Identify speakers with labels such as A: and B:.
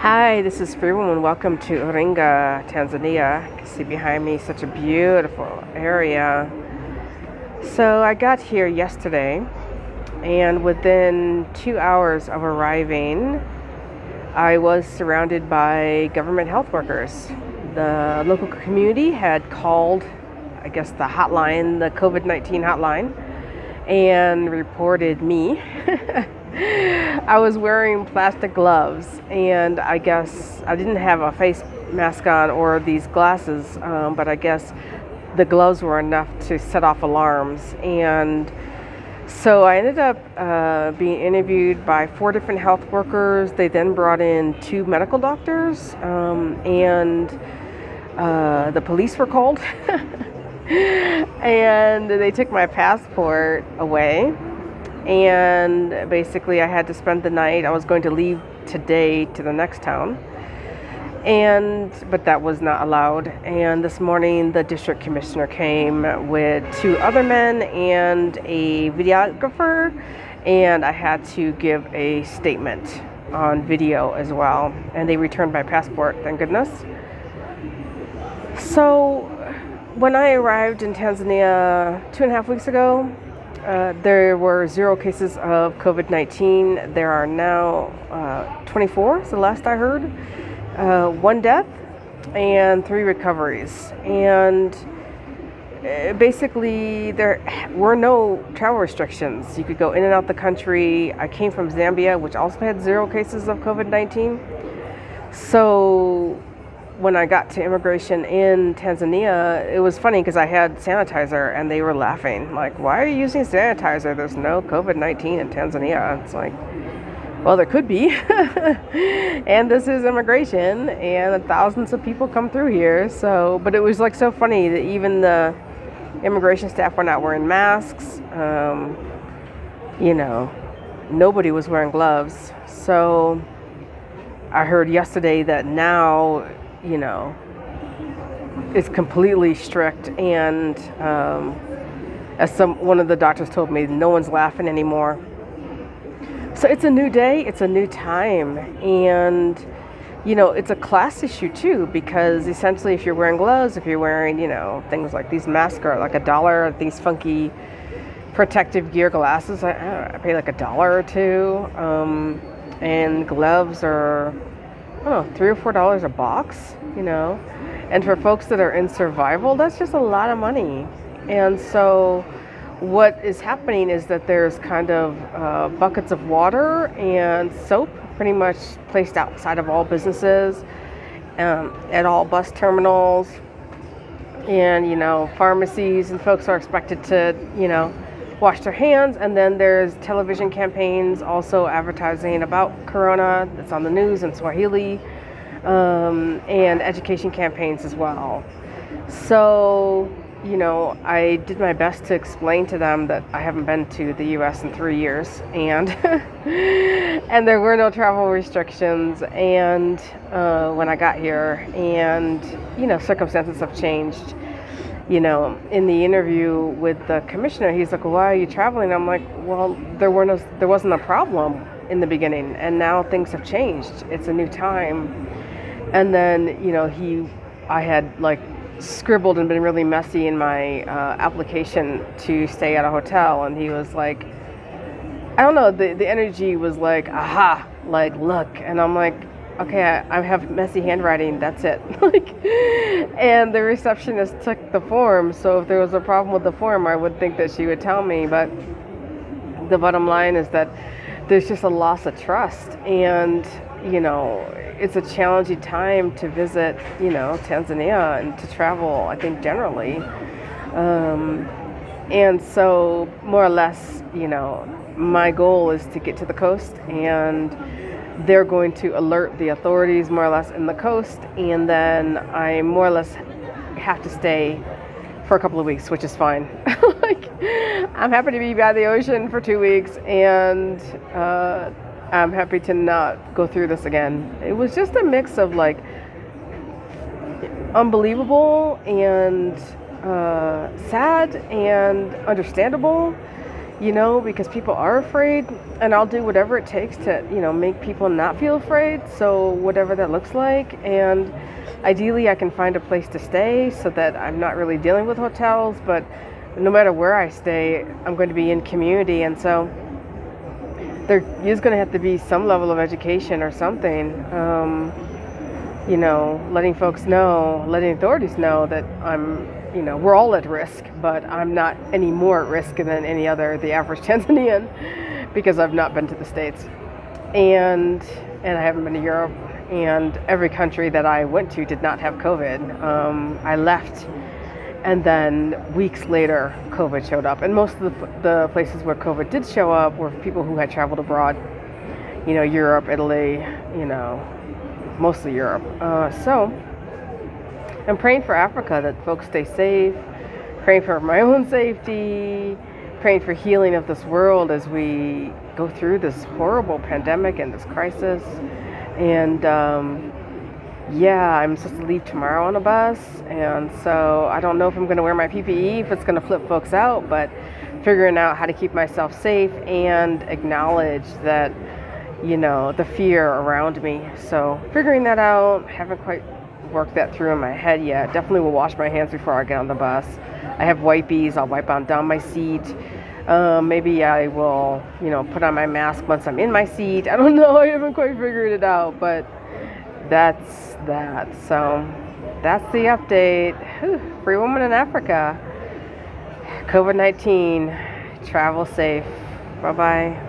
A: Hi, this is Free Woman. Welcome to Iringa, Tanzania. You can see behind me such a beautiful area. So I got here yesterday, and within 2 hours of arriving, I was surrounded by government health workers. The local community had called, I guess, the hotline, the COVID 19 hotline, and reported me. I was wearing plastic gloves, and I guess I didn't have a face mask on or these glasses, but I guess the gloves were enough to set off alarms. And so I ended up being interviewed by four different health workers. They then brought in two medical doctors, and the police were called. And they took my passport away, and basically I had to spend the night. I was going to leave today to the next town, but that was not allowed. And this morning the district commissioner came with two other men and a videographer, and I had to give a statement on video as well, and they returned my passport, thank goodness. So when I arrived in Tanzania 2.5 weeks ago, there were 0 cases of COVID 19. There are now 24, so the last I heard. 1 death and 3 recoveries. And basically, there were no travel restrictions. You could go in and out the country. I came from Zambia, which also had 0 cases of COVID 19. So when I got to immigration in Tanzania, it was funny because I had sanitizer and they were laughing. Like, why are you using sanitizer? There's no COVID 19 in Tanzania. It's like, well, there could be. And this is immigration, and thousands of people come through here. So, but it was like so funny that even the immigration staff were not wearing masks. Nobody was wearing gloves. So I heard yesterday that now, it's completely strict, and as one of the doctors told me, no one's laughing anymore. So it's a new day, it's a new time, and it's a class issue too, because essentially if you're wearing gloves, if you're wearing things like these masks are like $1, these funky protective gear glasses, I pay like $1 or $2, and gloves are, I don't know, $3 or $4 a box, and for folks that are in survival, that's just a lot of money. And so what is happening is that there's kind of buckets of water and soap pretty much placed outside of all businesses, at all bus terminals, and pharmacies, and folks are expected to wash their hands. And then there's television campaigns also advertising about Corona that's on the news in Swahili, and education campaigns as well. So, I did my best to explain to them that I haven't been to the US in 3 years, and and there were no travel restrictions, and when I got here, and circumstances have changed. In the interview with the commissioner, he's like, "Why are you traveling?" I'm like, "Well, there wasn't a problem in the beginning, and now things have changed. It's a new time." And then, I had like scribbled and been really messy in my application to stay at a hotel, and he was like, I don't know, the energy was like, aha, like, look. And I'm like, okay, I have messy handwriting, that's it. And the receptionist took the form, so if there was a problem with the form, I would think that she would tell me. But the bottom line is that there's just a loss of trust, and it's a challenging time to visit Tanzania, and to travel, I think, generally. And so more or less, my goal is to get to the coast, and they're going to alert the authorities more or less in the coast, and then I more or less have to stay for a couple of weeks, which is fine. I'm happy to be by the ocean for 2 weeks, and I'm happy to not go through this again. It was just a mix of like unbelievable and sad and understandable, because people are afraid, and I'll do whatever it takes to, make people not feel afraid. So whatever that looks like, and ideally I can find a place to stay so that I'm not really dealing with hotels, but no matter where I stay, I'm going to be in community, and so there is going to have to be some level of education or something, letting folks know, letting authorities know that we're all at risk, but I'm not any more at risk than the average Tanzanian, because I've not been to the States, and I haven't been to Europe, and every country that I went to did not have COVID. I left, and then weeks later, COVID showed up, and most of the places where COVID did show up were people who had traveled abroad, Europe, Italy, mostly Europe. So I'm praying for Africa, that folks stay safe, praying for my own safety, praying for healing of this world as we go through this horrible pandemic and this crisis. And I'm supposed to leave tomorrow on a bus, and so I don't know if I'm going to wear my PPE, if it's going to flip folks out, but figuring out how to keep myself safe and acknowledge that, the fear around me. So figuring that out, haven't quite worked that through in my head yet. Definitely will wash my hands before I get on the bus. I have wipies. I'll wipe on down my seat. Maybe I will, put on my mask once I'm in my seat. I don't know. I haven't quite figured it out, but that's that. So that's the update. Free woman in Africa. COVID-19. Travel safe. Bye-bye.